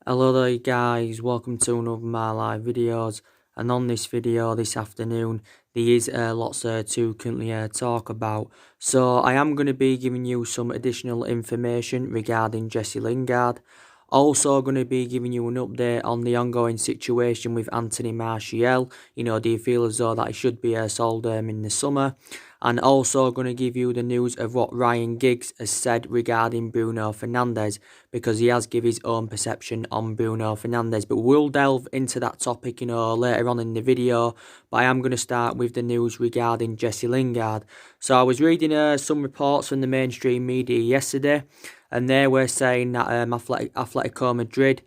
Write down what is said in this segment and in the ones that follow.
Hello there guys, welcome to another of my live videos, and on this video this afternoon there is lots to currently talk about. So I am going to be giving you some additional information regarding Jesse Lingard. Also going to be giving you an update on the ongoing situation with Anthony Martial. Do you feel as though that he should be sold in the summer? And also going to give you the news of what Ryan Giggs has said regarding Bruno Fernandes, because he has given his own perception on Bruno Fernandes. But we'll delve into that topic, later on in the video. But I am going to start with the news regarding Jesse Lingard. So I was reading some reports from the mainstream media yesterday, and they were saying that Athletico Madrid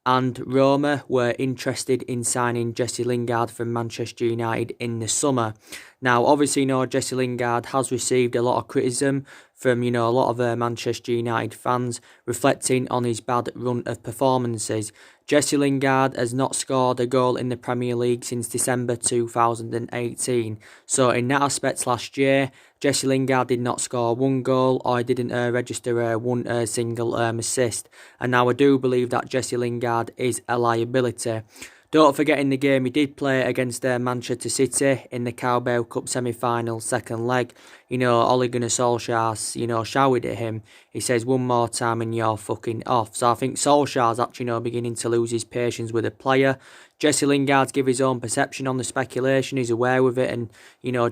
and Roma were interested in signing Jesse Lingard from Manchester United in the summer. Now, obviously, Jesse Lingard has received a lot of criticism from, a lot of Manchester United fans, reflecting on his bad run of performances. Jesse Lingard has not scored a goal in the Premier League since December 2018. So in that aspect last year, Jesse Lingard did not score one goal, or he didn't register one single assist. And now I do believe that Jesse Lingard is a liability. Don't forget, in the game he did play against Manchester City in the Carabao Cup semi-final second leg, Ole Gunnar Solskjaer, shouted at him. He says, "One more time and you're fucking off." So I think Solskjaer's actually, beginning to lose his patience with a player. Jesse Lingard's give his own perception on the speculation. He's aware of it, and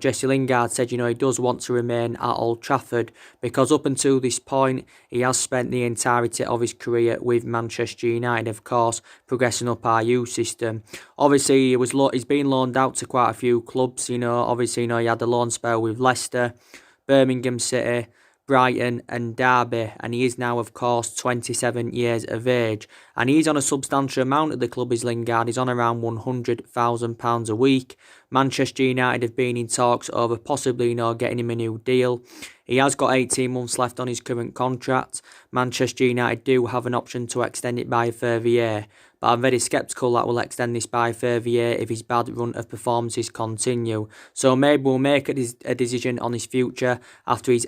Jesse Lingard said he does want to remain at Old Trafford, because up until this point he has spent the entirety of his career with Manchester United, of course, progressing up our youth system. Obviously he's been loaned out to quite a few clubs. Obviously he had a loan spell with Leicester, Birmingham City, Brighton and Derby, and he is now, of course, 27 years of age, and he's on a substantial amount at the club. Is Lingard. He's on around £100,000 a week. Manchester United have been in talks over possibly getting him a new deal. He has got 18 months left on his current contract. Manchester United do have an option to extend it by a further year, but I'm very sceptical that we'll extend this by a further year if his bad run of performances continue. So maybe we'll make a decision on his future after his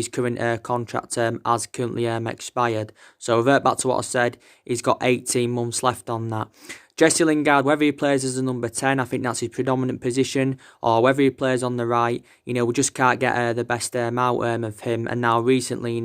current contract term has currently expired. So revert back to what I said, he's got 18 months left on that. Jesse Lingard, whether he plays as a number 10, I think that's his predominant position, or whether he plays on the right, we just can't get the best out of him. And now recently,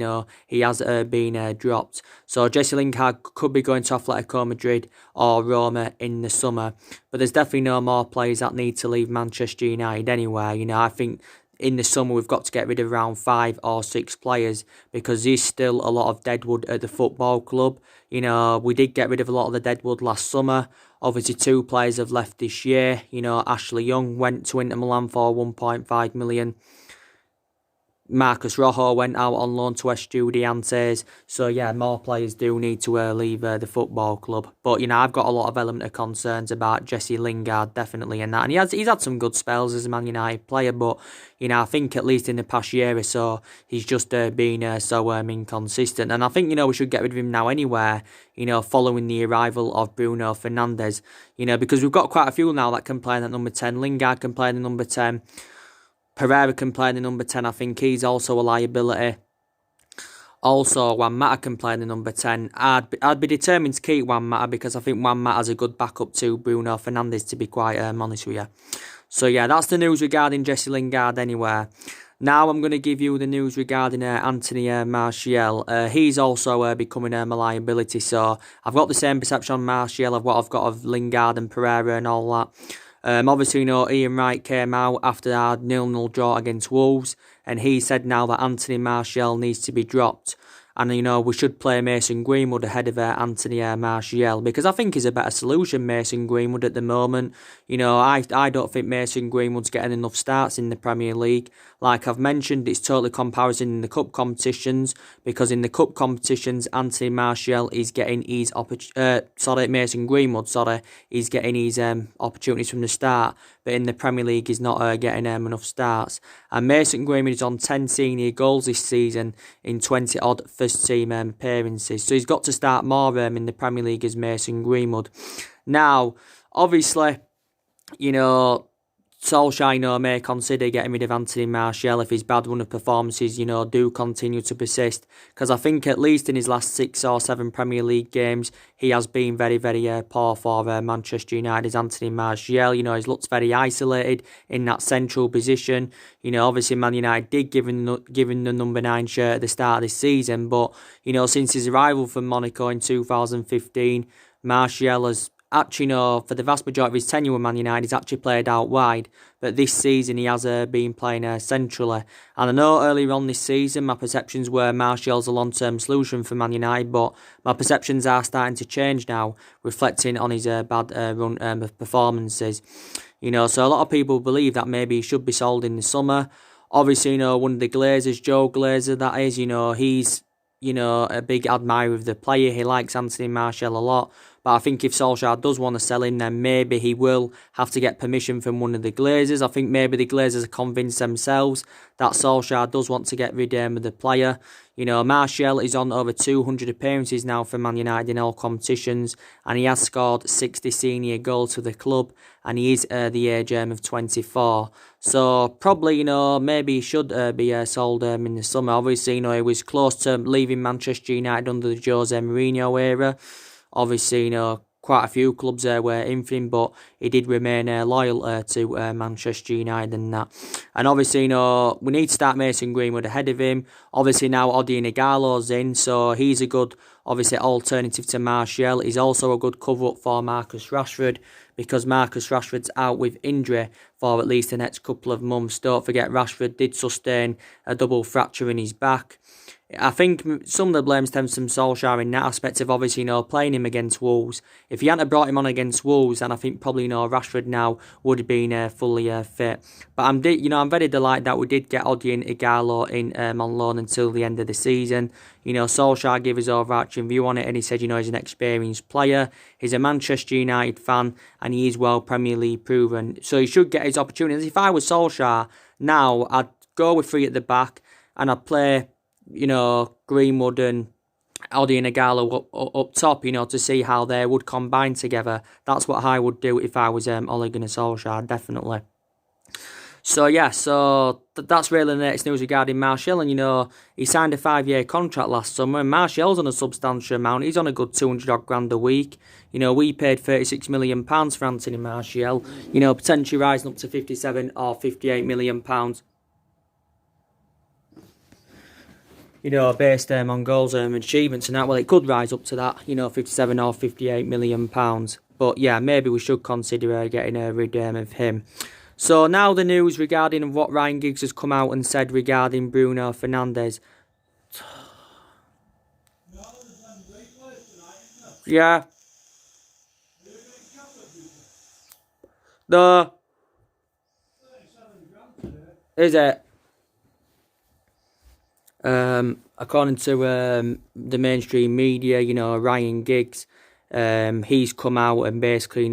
he has been dropped. So Jesse Lingard could be going to Atletico Madrid or Roma in the summer. But there's definitely no more players that need to leave Manchester United anyway. I think in the summer we've got to get rid of around 5 or 6 players, because there's still a lot of deadwood at the football club. We did get rid of a lot of the deadwood last summer. Obviously 2 players have left this year. Ashley Young went to Inter Milan for 1.5 million. Marcus Rojo went out on loan to Estudiantes. So yeah, more players do need to leave the football club. But I've got a lot of element of concerns about Jesse Lingard, definitely, and that. And he's had some good spells as a Man United player, but I think at least in the past year or so he's just been so inconsistent. And I think we should get rid of him now anyway. Following the arrival of Bruno Fernandes. Because we've got quite a few now that can play at number 10. Lingard can play at number 10. Pereira can play the number 10. I think he's also a liability. Also, Juan Mata can play the number 10. I'd be determined to keep Juan Mata, because I think Juan Mata has a good backup to Bruno Fernandes, to be quite honest with you. So yeah, that's the news regarding Jesse Lingard anyway. Now I'm going to give you the news regarding Anthony Martial. He's also becoming a liability. So I've got the same perception on Martial of what I've got of Lingard and Pereira and all that. Obviously, Ian Wright came out after our 0-0 draw against Wolves, and he said now that Anthony Martial needs to be dropped. And, we should play Mason Greenwood ahead of Anthony Martial, because I think he's a better solution, Mason Greenwood, at the moment. I don't think Mason Greenwood's getting enough starts in the Premier League. Like I've mentioned, it's totally comparison in the cup competitions, because in the cup competitions, Anthony Martial is getting his Mason Greenwood, he's getting his opportunities from the start. But in the Premier League, he's not getting enough starts. And Mason Greenwood is on 10 senior goals this season in 20-odd first-team appearances. So he's got to start more in the Premier League as Mason Greenwood. Now, obviously, Solskjaer, may consider getting rid of Anthony Martial if his bad run of performances, do continue to persist. Because I think at least in his last 6 or 7 Premier League games, he has been very, very poor for Manchester United's Anthony Martial. He's looked very isolated in that central position. Obviously Man United did give him the number 9 shirt at the start of this season, but, since his arrival from Monaco in 2015, Martial has actually, for the vast majority of his tenure with Man United, he's actually played out wide. But this season, he has been playing centrally. And I know earlier on this season, my perceptions were Martial's a long-term solution for Man United, but my perceptions are starting to change now, reflecting on his bad run of performances. So a lot of people believe that maybe he should be sold in the summer. Obviously, one of the Glazers, Joe Glazer, that is, he's a big admirer of the player. He likes Anthony Martial a lot. But I think if Solskjaer does want to sell him, then maybe he will have to get permission from one of the Glazers. I think maybe the Glazers are convinced themselves that Solskjaer does want to get rid of the player. Martial is on over 200 appearances now for Man United in all competitions, and he has scored 60 senior goals for the club, and he is the age of 24. So probably, maybe he should be sold in the summer. Obviously, he was close to leaving Manchester United under the Jose Mourinho era. Obviously, quite a few clubs were in for him, but he did remain loyal to Manchester United and that. And obviously, we need to start Mason Greenwood ahead of him. Obviously, now Odion Ighalo's in, so he's a good, obviously, alternative to Martial. He's also a good cover-up for Marcus Rashford, because Marcus Rashford's out with injury for at least the next couple of months. Don't forget, Rashford did sustain a double fracture in his back. I think some of the blame stems from Solskjaer in that aspect of obviously, playing him against Wolves. If he hadn't brought him on against Wolves, then I think probably, Rashford now would have been fully fit. But I'm very delighted that we did get Odion Ighalo in on loan until the end of the season. Solskjaer gave his overarching view on it, and he said, he's an experienced player. He's a Manchester United fan, and he is well Premier League proven. So he should get his opportunities. If I was Solskjaer now, I'd go with 3 at the back, and I'd play Greenwood and Odion Ighalo up top, to see how they would combine together. That's what I would do if I was Ole Gunnar Solskjaer, definitely. So, yeah, that's really the next news regarding Martial. And, he signed a 5-year contract last summer, and Martial's on a substantial amount. He's on a good 200 grand a week. We paid £36 million for Anthony Martial, potentially rising up to £57 or £58 million. Based on goals and achievements and that. Well, it could rise up to that, 57 or £58 million. But yeah, maybe we should consider getting rid of him. So now the news regarding what Ryan Giggs has come out and said regarding Bruno Fernandes. Yeah. Is it? According to the mainstream media, Ryan Giggs, he's come out and basically,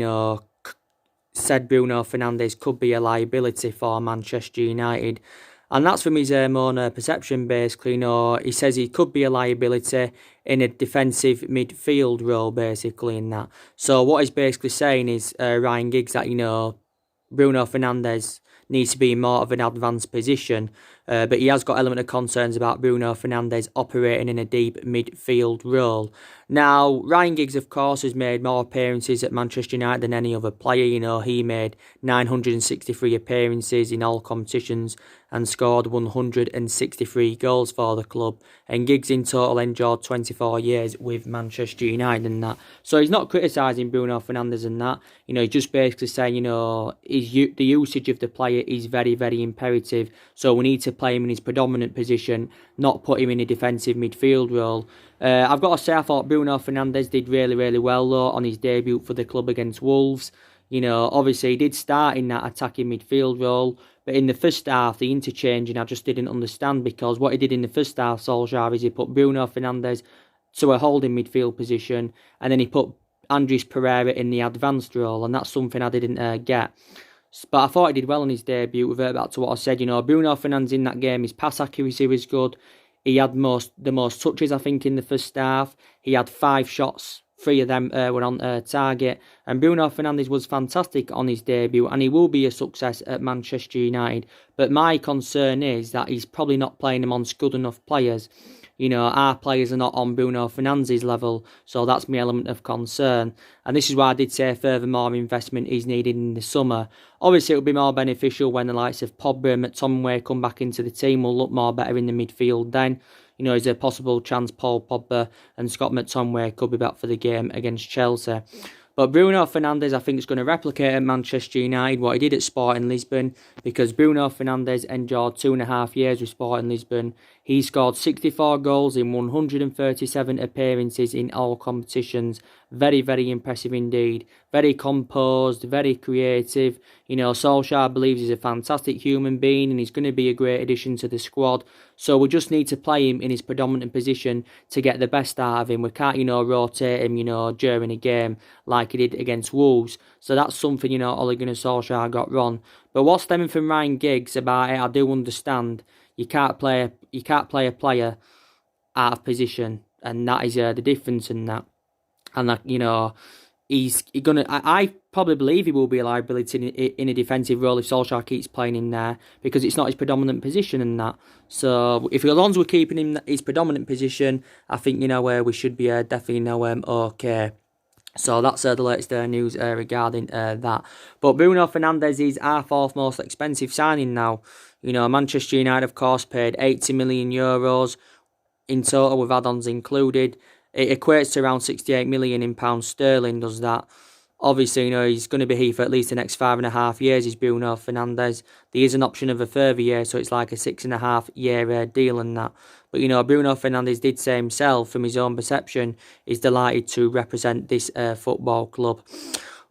said Bruno Fernandes could be a liability for Manchester United. And that's from his own perception, basically. He says he could be a liability in a defensive midfield role, basically, in that. So what he's basically saying is, Ryan Giggs, that, Bruno Fernandes needs to be in more of an advanced position. But he has got element of concerns about Bruno Fernandes operating in a deep midfield role. Now, Ryan Giggs, of course, has made more appearances at Manchester United than any other player. He made 963 appearances in all competitions and scored 163 goals for the club. And Giggs in total endured 24 years with Manchester United and that. So he's not criticising Bruno Fernandes and that. He's just basically saying, the usage of the player is very, very imperative. So we need to play him in his predominant position, not put him in a defensive midfield role. I've got to say, I thought Bruno Fernandes did really, really well, though, on his debut for the club against Wolves. Obviously, he did start in that attacking midfield role, but in the first half, the interchanging, I just didn't understand, because what he did in the first half, Solskjaer, is he put Bruno Fernandes to a holding midfield position, and then he put Andres Pereira in the advanced role, and that's something I didn't get. But I thought he did well on his debut. Revert back to what I said, Bruno Fernandes in that game, his pass accuracy was good. He had the most touches, I think, in the first half. He had 5 shots three of them were on target. And Bruno Fernandes was fantastic on his debut, and he will be a success at Manchester United. But my concern is that he's probably not playing amongst good enough players. You know, our players are not on Bruno Fernandes' level, so that's my element of concern. And this is why I did say furthermore investment is needed in the summer. Obviously, it will be more beneficial when the likes of Pogba and McTominay come back into the team. Will look more better in the midfield then. You know, is there a possible chance Paul Pogba and Scott McTominay could be back for the game against Chelsea? But Bruno Fernandes, I think, is going to replicate at Manchester United what he did at Sporting Lisbon, because Bruno Fernandes endured 2.5 years with Sporting Lisbon. He scored 64 goals in 137 appearances in all competitions. Very, very impressive indeed. Very composed, very creative. You know, Solskjaer believes he's a fantastic human being and he's going to be a great addition to the squad. So we just need to play him in his predominant position to get the best out of him. We can't, rotate him, during a game like he did against Wolves. So that's something, Ole Gunnar Solskjaer got wrong. But what's stemming from Ryan Giggs about it, I do understand. You can't play a player out of position, and that is the difference in that. And that, he's gonna. I probably believe he will be a liability in a defensive role if Solskjaer keeps playing him there, because it's not his predominant position and that. So if as long as we're keeping him his predominant position, I think we should be definitely okay. So that's the latest news regarding that. But Bruno Fernandes is our fourth most expensive signing now. Manchester United, of course, paid €80 million in total with add-ons included. It equates to around £68 million in pounds sterling, does that. Obviously, he's going to be here for at least the next 5.5 years, is Bruno Fernandes. There is an option of a further year, so it's like a 6.5-year deal and that. But, Bruno Fernandes did say himself, from his own perception, he's delighted to represent this football club.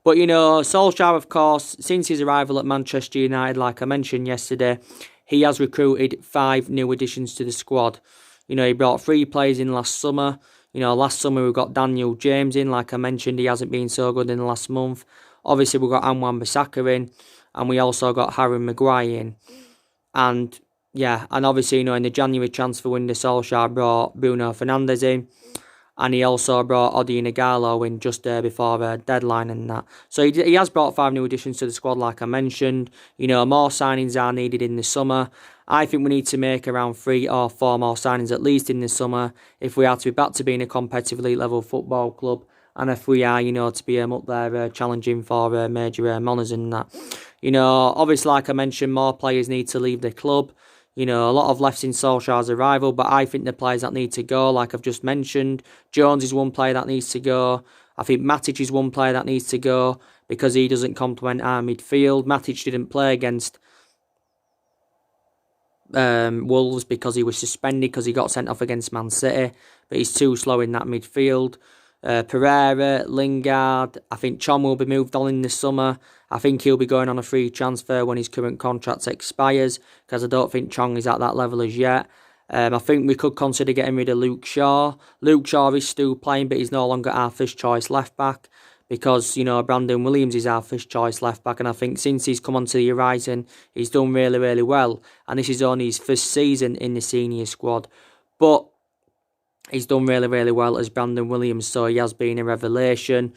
But, Solskjaer, of course, since his arrival at Manchester United, like I mentioned yesterday, he has recruited 5 new additions to the squad. He brought 3 players in last summer. Last summer we got Daniel James in. Like I mentioned, he hasn't been so good in the last month. Obviously, we got Wan-Bissaka in. And we also got Harry Maguire in. And, and obviously, in the January transfer window, Solskjaer brought Bruno Fernandes in. And he also brought Odi Nagalo in just before the deadline and that. So he has brought 5 new additions to the squad, like I mentioned. More signings are needed in the summer. I think we need to make around 3 or 4 more signings at least in the summer if we are to be back to being a competitive elite level football club, and if we are, to be up there challenging for major honours and that. Obviously, like I mentioned, more players need to leave the club. A lot of left since Solskjaer's arrival, but I think the players that need to go, like I've just mentioned, Jones is one player that needs to go. I think Matic is one player that needs to go because he doesn't complement our midfield. Matic didn't play against Wolves because he was suspended because he got sent off against Man City, but he's too slow in that midfield. Pereira, Lingard, I think Chong will be moved on in the summer. I think he'll be going on a free transfer when his current contract expires, because I don't think Chong is at that level as yet. I think we could consider getting rid of Luke Shaw. Luke Shaw is still playing, but he's no longer our first choice left back, because, Brandon Williams is our first choice left back, and I think since he's come onto the horizon, he's done really, really well, and this is only his first season in the senior squad. But he's done really, really well as Brandon Williams, so he has been a revelation,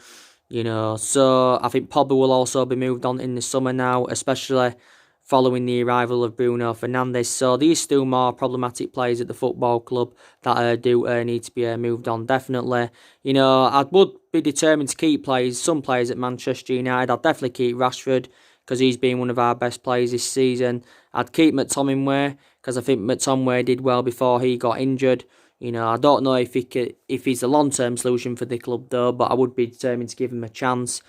So I think Pogba will also be moved on in the summer now, especially following the arrival of Bruno Fernandes. So these still more problematic players at the football club that do need to be moved on, definitely. I would be determined to keep some players at Manchester United. I'd definitely keep Rashford, because he's been one of our best players this season. I'd keep McTominay, because I think McTominay did well before he got injured. I don't know if he's a long-term solution for the club though, but I would be determined to give him a chance.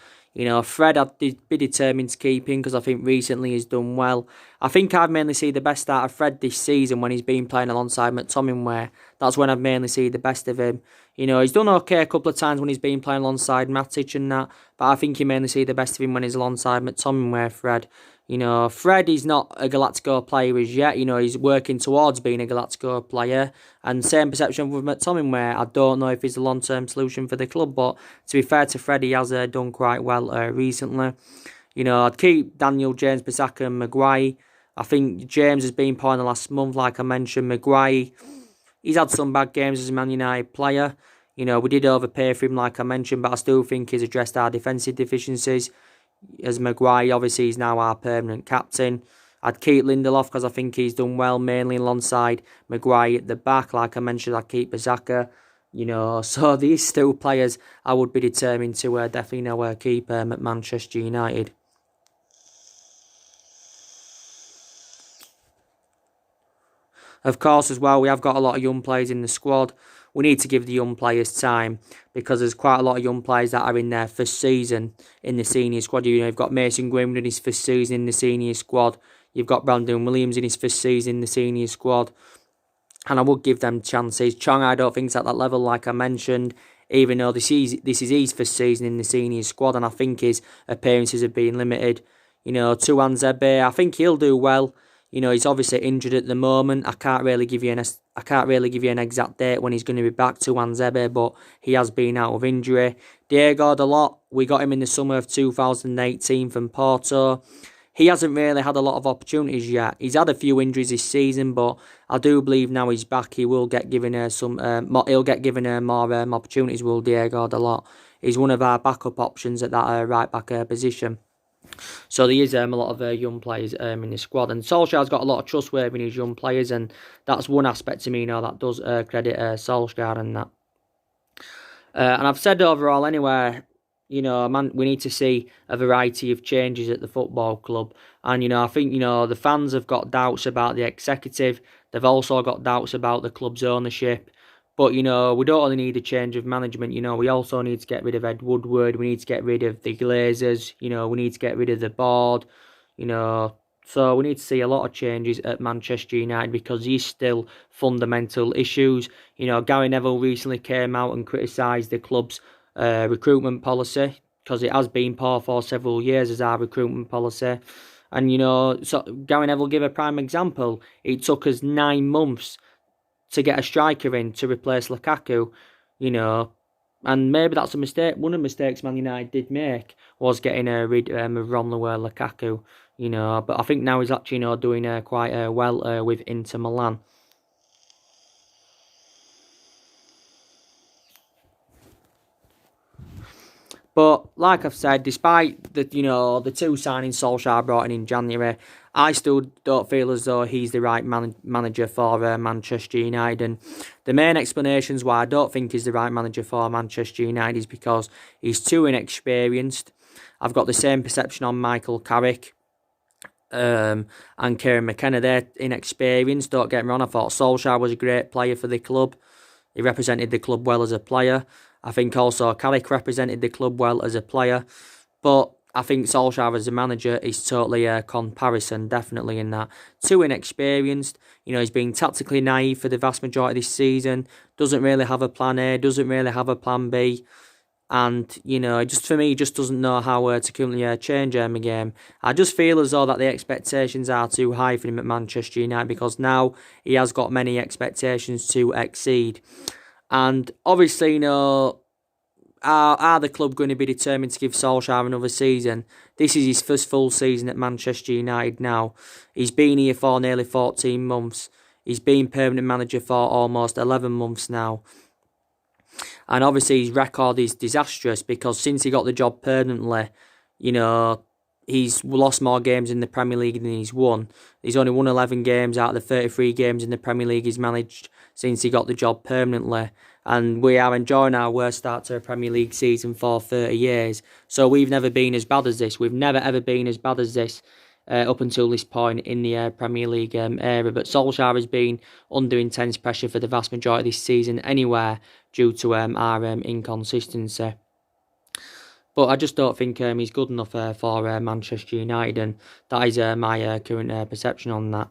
Fred, I'd be determined to keep him because I think recently he's done well. I think I've mainly seen the best out of Fred this season when he's been playing alongside McTominay. That's when I've mainly seen the best of him. He's done okay a couple of times when he's been playing alongside Matic and that, but I think you mainly see the best of him when he's alongside McTominay, Fred. Fred is not a Galactico player as yet. He's working towards being a Galactico player. And same perception with McTominay. I don't know if he's a long-term solution for the club, but to be fair to Fred, he has done quite well recently. I'd keep Daniel James, Bissaka and Maguire. I think James has been poor in the last month, like I mentioned. Maguire, he's had some bad games as a Man United player. You know, we did overpay for him, like I mentioned, but I still think he's addressed our defensive deficiencies. As Maguire, obviously, he's now our permanent captain. I'd keep Lindelof because I think he's done well, mainly alongside Maguire at the back. Like I mentioned, I'd keep Bazaka. You know, so these still players I would be determined to definitely keep at Manchester United. Of course, as well, we have got a lot of young players in the squad. We need to give the young players time because there's quite a lot of young players that are in their first season in the senior squad. You know, you've got Mason Greenwood in his first season in the senior squad. You've got Brandon Williams in his first season in the senior squad. And I would give them chances. Chong, I don't think is at that level, like I mentioned, even though this is his first season in the senior squad, and I think his appearances have been limited. You know, Tuanzebe, I think he'll do well. You know, he's obviously injured at the moment. I can't really give you an exact date when he's going to be back to Tuanzebe, but he has been out of injury. Diego Dalot, we got him in the summer of 2018 from Porto. He hasn't really had a lot of opportunities yet. He's had a few injuries this season, but I do believe now he's back, he will get given he'll get given more opportunities. Will Diego Dalot? He's one of our backup options at that right back position. So there is a lot of young players in the squad, and Solskjaer's got a lot of trustworthy in his young players, and that's one aspect to me, you know, that does credit Solskjaer and that. And I've said overall anyway, you know, we need to see a variety of changes at the football club. And, you know, I think, you know, the fans have got doubts about the executive. They've also got doubts about the club's ownership. But, you know, we don't only need a change of management. You know, we also need to get rid of Ed Woodward. We need to get rid of the Glazers. You know, we need to get rid of the board. You know, so we need to see a lot of changes at Manchester United because these still fundamental issues. You know, Gary Neville recently came out and criticised the club's recruitment policy because it has been poor for several years as our recruitment policy. And, you know, so Gary Neville give a prime example. It took us 9 months to get a striker in to replace Lukaku, you know, and maybe that's a mistake. One of the mistakes Man United did make was getting rid of Romelu Lukaku, you know, but I think now he's actually, you know, doing quite well with Inter Milan. But like I've said, despite the two signings Solskjaer brought in January, I still don't feel as though he's the right manager for Manchester United. And the main explanations why I don't think he's the right manager for Manchester United is because he's too inexperienced. I've got the same perception on Michael Carrick and Kieran McKenna. They're inexperienced, don't get me wrong. I thought Solskjaer was a great player for the club. He represented the club well as a player. I think also Carrick represented the club well as a player. But I think Solskjaer as a manager is totally a comparison, definitely in that. Too inexperienced. You know, he's been tactically naive for the vast majority of this season. Doesn't really have a plan A, doesn't really have a plan B. And, you know, just for me, just doesn't know how to currently change a game. I just feel as though that the expectations are too high for him at Manchester United because now he has got many expectations to exceed. And obviously, you know, are the club going to be determined to give Solskjaer another season? This is his first full season at Manchester United now. He's been here for nearly 14 months. He's been permanent manager for almost 11 months now. And obviously his record is disastrous because since he got the job permanently, you know, he's lost more games in the Premier League than he's won. He's only won 11 games out of the 33 games in the Premier League he's managed since he got the job permanently. And we are enjoying our worst start to a Premier League season for 30 years. So we've never been as bad as this. We've never ever been as bad as this up until this point in the Premier League era. But Solskjaer has been under intense pressure for the vast majority of this season anywhere due to our inconsistency. But I just don't think he's good enough for Manchester United, and that is my current perception on that.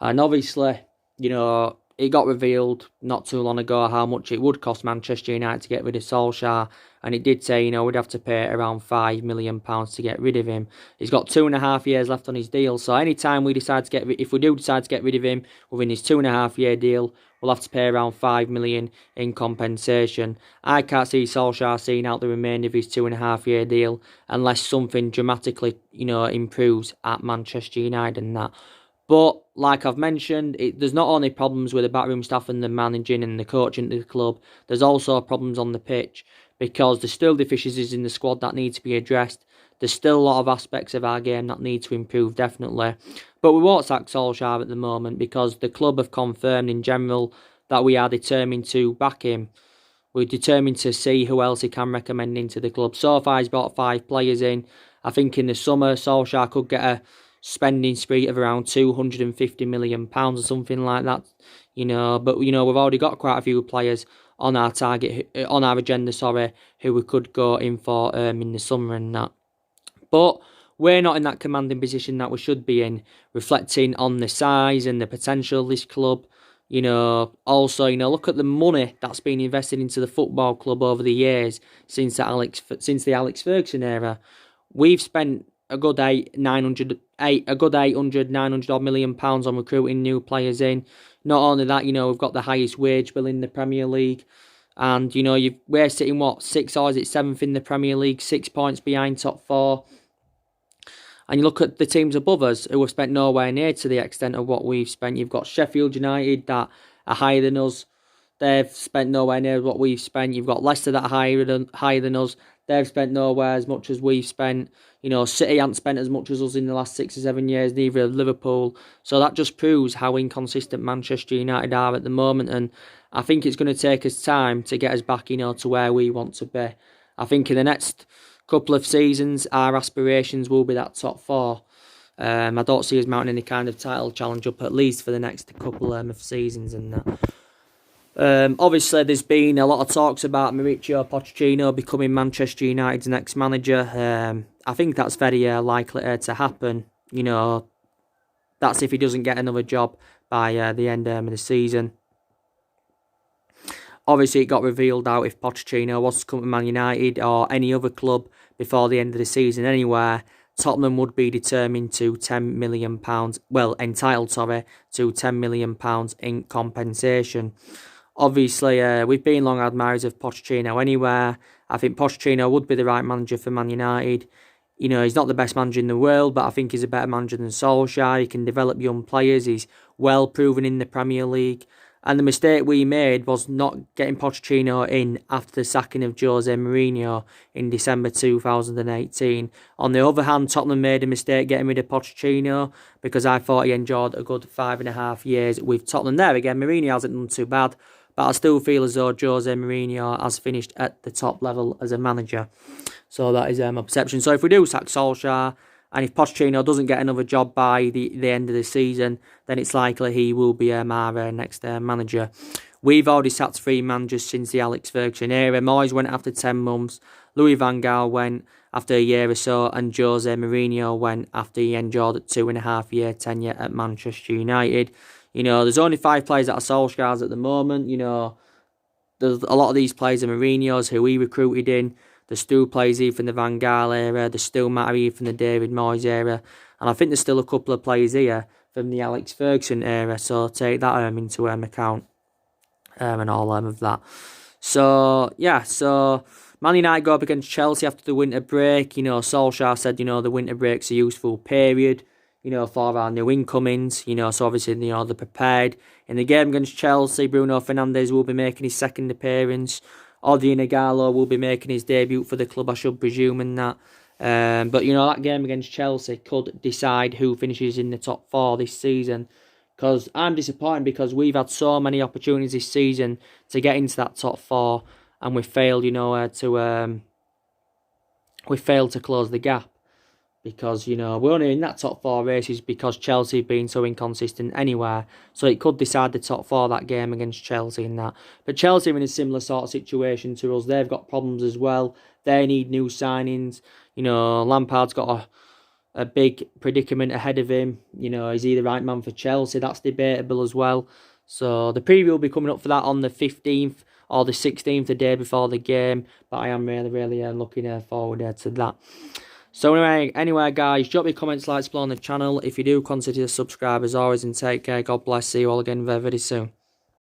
And obviously, you know, it got revealed not too long ago how much it would cost Manchester United to get rid of Solskjaer, and it did say, we'd have to pay around £5 million to get rid of him. He's got 2.5 years left on his deal, so anytime we decide to if we do decide to get rid of him within his 2.5 year deal, we'll have to pay around £5 million in compensation. I can't see Solskjaer seeing out the remainder of his 2.5 year deal unless something dramatically, improves at Manchester United and that. But like I've mentioned, there's not only problems with the backroom staff and the managing and the coaching of the club, there's also problems on the pitch because there's still deficiencies in the squad that need to be addressed. There's still a lot of aspects of our game that need to improve, definitely. But we won't sack Solskjaer at the moment because the club have confirmed in general that we are determined to back him. We're determined to see who else he can recommend into the club. So far, he's brought 5 players in. I think in the summer, Solskjaer could get a spending spree of around £250 million or something like that, But we've already got quite a few players on our agenda, who we could go in for in the summer and that. But we're not in that commanding position that we should be in, reflecting on the size and the potential of this club. Also, look at the money that's been invested into the football club over the years since the Alex Ferguson era. We've spent a good 900 odd million pounds on recruiting new players in. Not only that, we've got the highest wage bill in the Premier League. And, we're sitting, 6th or is it 7th in the Premier League, 6 points behind top 4. And you look at the teams above us who have spent nowhere near to the extent of what we've spent. You've got Sheffield United that are higher than us. They've spent nowhere near what we've spent. You've got Leicester that are higher than us. They've spent nowhere as much as we've spent. City haven't spent as much as us in the last 6 or 7 years, neither have Liverpool. So that just proves how inconsistent Manchester United are at the moment. And I think it's going to take us time to get us back, to where we want to be. I think in the next couple of seasons, our aspirations will be that top 4. I don't see us mounting any kind of title challenge up at least for the next couple of seasons and that. Obviously, there's been a lot of talks about Mauricio Pochettino becoming Manchester United's next manager. I think that's very likely to happen. That's if he doesn't get another job by the end of the season. Obviously, it got revealed out if Pochettino was to come to Man United or any other club before the end of the season anywhere, Tottenham would be determined to £10 million, entitled to £10 million in compensation. Obviously, we've been long admirers of Pochettino anywhere. I think Pochettino would be the right manager for Man United. He's not the best manager in the world, but I think he's a better manager than Solskjaer. He can develop young players. He's well proven in the Premier League. And the mistake we made was not getting Pochettino in after the sacking of Jose Mourinho in December 2018. On the other hand, Tottenham made a mistake getting rid of Pochettino because I thought he enjoyed a good 5.5 years with Tottenham. There again, Mourinho hasn't done too bad, but I still feel as though Jose Mourinho has finished at the top level as a manager. So that is my perception. So if we do sack Solskjaer, and if Pochettino doesn't get another job by the end of the season, then it's likely he will be our next manager. We've already sacked 3 managers since the Alex Ferguson era. Moyes went after 10 months, Louis van Gaal went after a year or so, and Jose Mourinho went after he endured a 2.5 year tenure at Manchester United. There's only 5 players that are Solskjaer's at the moment. There's a lot of these players are Mourinho's who he recruited in. There's still players here from the Van Gaal era. There's still Matt here from the David Moyes era. And I think there's still a couple of players here from the Alex Ferguson era. So take that into account and all of that. So Man United go up against Chelsea after the winter break. Solskjaer said, the winter break's a useful period, for our new incomings. So obviously, they're prepared. In the game against Chelsea, Bruno Fernandes will be making his second appearance. Odion Ighalo will be making his debut for the club, I should presume, in that. But, that game against Chelsea could decide who finishes in the top 4 this season. Because I'm disappointed because we've had so many opportunities this season to get into that top 4. And we failed, we failed to close the gap. Because, we're only in that top 4 races because Chelsea have been so inconsistent anywhere. So it could decide the top 4, that game against Chelsea and that. But Chelsea are in a similar sort of situation to us. They've got problems as well. They need new signings. Lampard's got a big predicament ahead of him. Is he the right man for Chelsea? That's debatable as well. So the preview will be coming up for that on the 15th or the 16th, the day before the game. But I am really looking forward to that. So anyway, guys, drop your comments, like, explore on the channel. If you do, consider to subscribe as always, and take care. God bless. See you all again very, very soon.